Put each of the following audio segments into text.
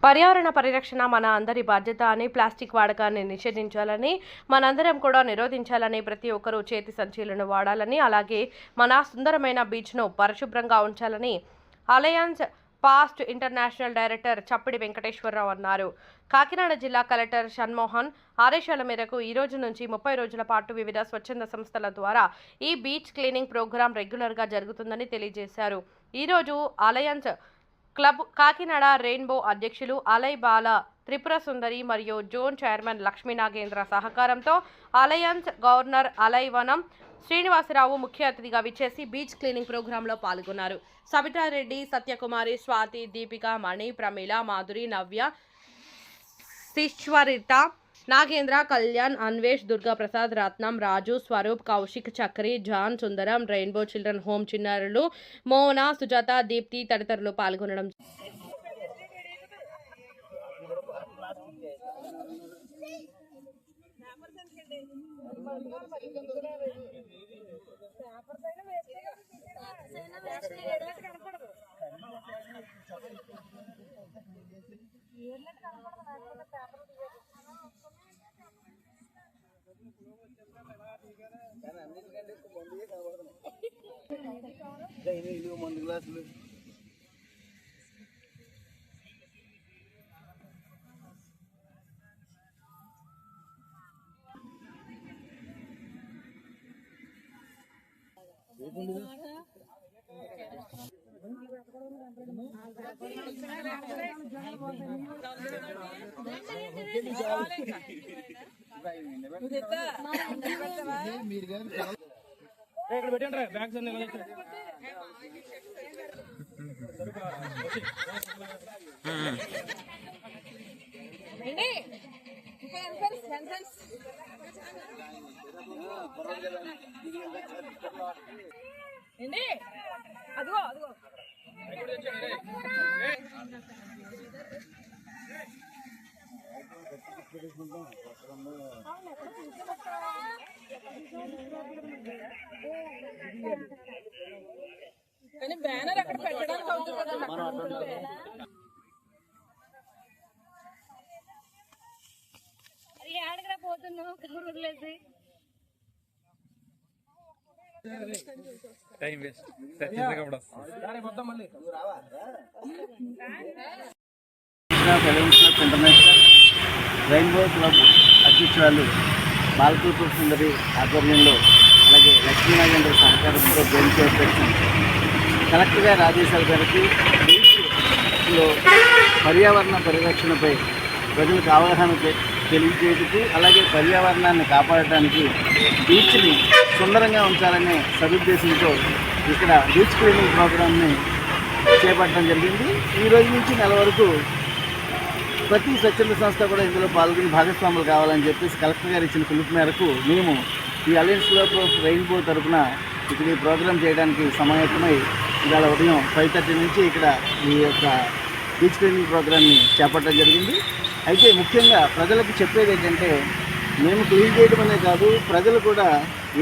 పర్యావరణ పరిరక్షణ మన అందరి బాధ్యత అని, ప్లాస్టిక్ వాడకాన్ని నిషేధించాలని, మనందరం కూడా నిరోధించాలని, ప్రతి ఒక్కరూ చేతి సంచులను వాడాలని, అలాగే మన సుందరమైన బీచ్ను పరిశుభ్రంగా ఉంచాలని అలయన్స్ పాస్ట్ ఇంటర్నేషనల్ డైరెక్టర్ చప్పిడి వెంకటేశ్వరరావు అన్నారు. కాకినాడ జిల్లా కలెక్టర్ షణ్మోహన్ ఆదేశాల మేరకు ఈ రోజు నుంచి 30 రోజుల పాటు వివిధ స్వచ్ఛంద సంస్థల ద్వారా ఈ బీచ్ క్లీనింగ్ ప్రోగ్రాం రెగ్యులర్గా జరుగుతుందని తెలియజేశారు. ఈరోజు అలయన్స్ క్లబ్ కాకినాడ రెయిన్బో అధ్యక్షులు అలై బాల త్రిపుర సుందరి మరియు జోన్ చైర్మన్ లక్ష్మీ నాగేంద్ర సహకారంతో అలయన్స్ గవర్నర్ అలైవనం శ్రీనివాసరావు ముఖ్య అతిథిగా విచ్చేసి బీచ్ క్లీనింగ్ ప్రోగ్రాంలో పాల్గొన్నారు. సబితారెడ్డి, సత్యకుమారి, స్వాతి, దీపిక, మణి, ప్రమీల, మాధురి, నవ్య, శిశ్వరిత, నాగేంద్ర, కళ్యాణ్, అన్వేష్, దుర్గాప్రసాద్, రత్నం, రాజు, స్వరూప్, కౌశిక్, చక్రి, జాన్, సుందరం, రెయిన్బో చిల్డ్రన్ హోమ్ చిన్నారులు, మోనా, సుజాత, దీప్తి తదితరులు పాల్గొనడం. మందు గ్లాసులు ఇక్కడ పెట్టండి బ్యాగ్స్ అన్ని అదిగో అదిగో కానీ బ్యానర్ అక్కడ పెట్టడానికి అవుతుంది కదా. ఆడగా పోతున్నావు కబుర్లేసి time waste international rainbow club అధ్యక్షురాలు బాలకృష్ణ సుందరి ఆధ్వర్యంలో, అలాగే లక్ష్మీ నాగేంద్ర సహకారంతో జైన్ చైర్పర్సన్ కలెక్టర్ గారి ఆదేశాల మేరకు బీచ్లో పర్యావరణ పరిరక్షణపై ప్రజలకు అవగాహన తెలియజేయడానికి, అలాగే పర్యావరణాన్ని కాపాడటానికి బీచ్ని సుందరంగా ఉంచాలనే సదుద్దేశంతో ఇక్కడ బీచ్ క్లీనింగ్ ప్రోగ్రామ్ని చేపట్టడం జరిగింది. ఈ రోజు నుంచి నెల వరకు ప్రతి స్వచ్ఛంద సంస్థ కూడా ఇందులో పాల్గొని భాగస్వాములు కావాలని చెప్పేసి కలెక్టర్ గారు ఇచ్చిన పిలుపు మేరకు మేము ఈ అలయన్స్ క్లబ్ ఆఫ్ రెయిన్బో తరఫున ఇక్కడ ఈ ప్రోగ్రాం చేయడానికి సమాయత్తమై ఇవాళ ఉదయం 5:30 నుంచి ఇక్కడ ఈ యొక్క బీచ్ క్లీనింగ్ ప్రోగ్రామ్ని చేపట్టడం జరిగింది. అయితే ముఖ్యంగా ప్రజలకు చెప్పేది ఏంటంటే, మేము క్లీన్ చేయడం అనే కాదు, ప్రజలు కూడా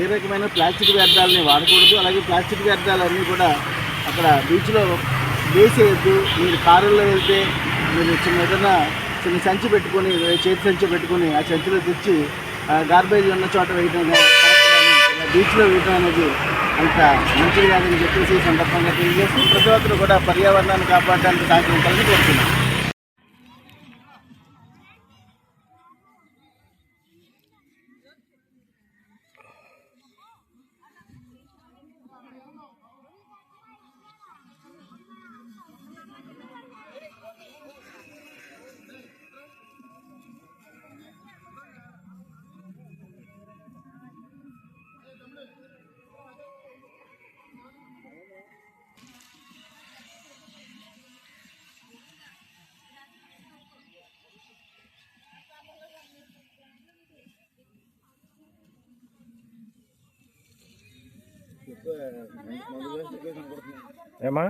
ఏ రకమైన ప్లాస్టిక్ వ్యర్థాలని వాడకూడదు, అలాగే ప్లాస్టిక్ వ్యర్థాలన్నీ కూడా అక్కడ బీచ్లో వేసేయద్దు. మీరు కారుల్లో వెళ్తే మీరు ఏదైనా చిన్న సంచి పెట్టుకొని, చేతి సంచి పెట్టుకొని ఆ సంచిలో తెచ్చి గార్బేజ్ ఉన్న చోట వేయడం, బీచ్లో వేయడం అనేది అంత మంచిది కాదని చెప్పేసి ఈ సందర్భంగా తెలియజేసి ప్రతి ఒక్కరు కూడా పర్యావరణాన్ని కాపాడడానికి సహకరించాలని కోరుతున్నాం. ఏమా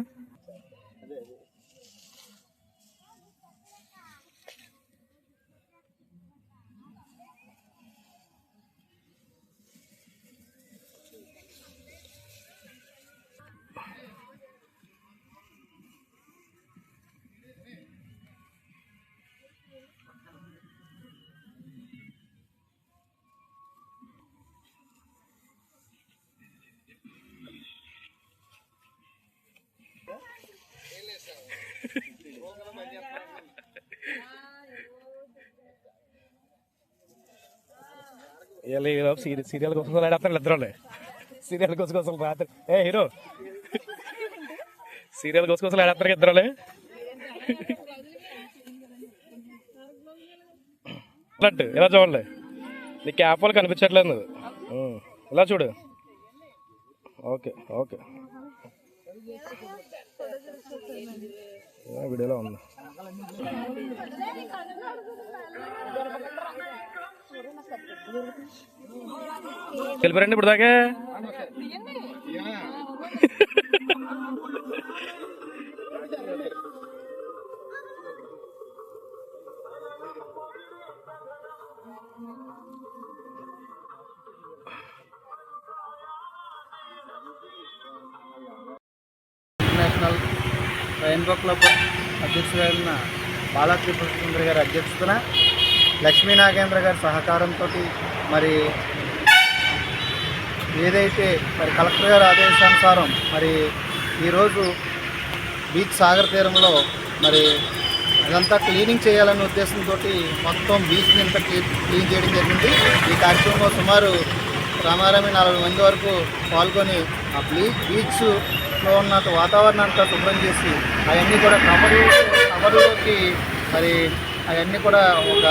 సీరియల్ కోసం ఆడేస్తారు ఇద్దరు సీరియల్ కోసం రాత్రి ఏ హీరో సీరియల్ కోసం ఆడేస్తారు ఇద్దరు ఇలా చూడండి నీ క్యాప్ వాళ్ళు కనిపించట్లేదు నువ్వు ఇలా చూడు ఓకే ఓకే వీడియోలో ఉంది వెళ్ళిపోరండి ఇప్పుడు దాకా ఇంటర్నేషనల్ రెయిన్బో క్లబ్ అధ్యక్షుడైన బాలా త్రిపుర సుందరి గారి అధ్యక్షతన లక్ష్మీ నాగేంద్ర గారి సహకారంతో మరి ఏదైతే మరి కలెక్టర్ గారి ఆదేశానుసారం మరి ఈరోజు బీచ్ సాగర్ తీరంలో మరి అదంతా క్లీనింగ్ చేయాలనే ఉద్దేశంతో మొత్తం బీచ్ని అంతా క్లీన్ చేయడం జరిగింది. ఈ కార్యక్రమంలో సుమారు రామారామి 40 మంది వరకు పాల్గొని ఆ బీచ్లో ఉన్న వాతావరణం అంతా శుభ్రం చేసి అవన్నీ కూడా కవర్లోకి మరి అవన్నీ కూడా ఒక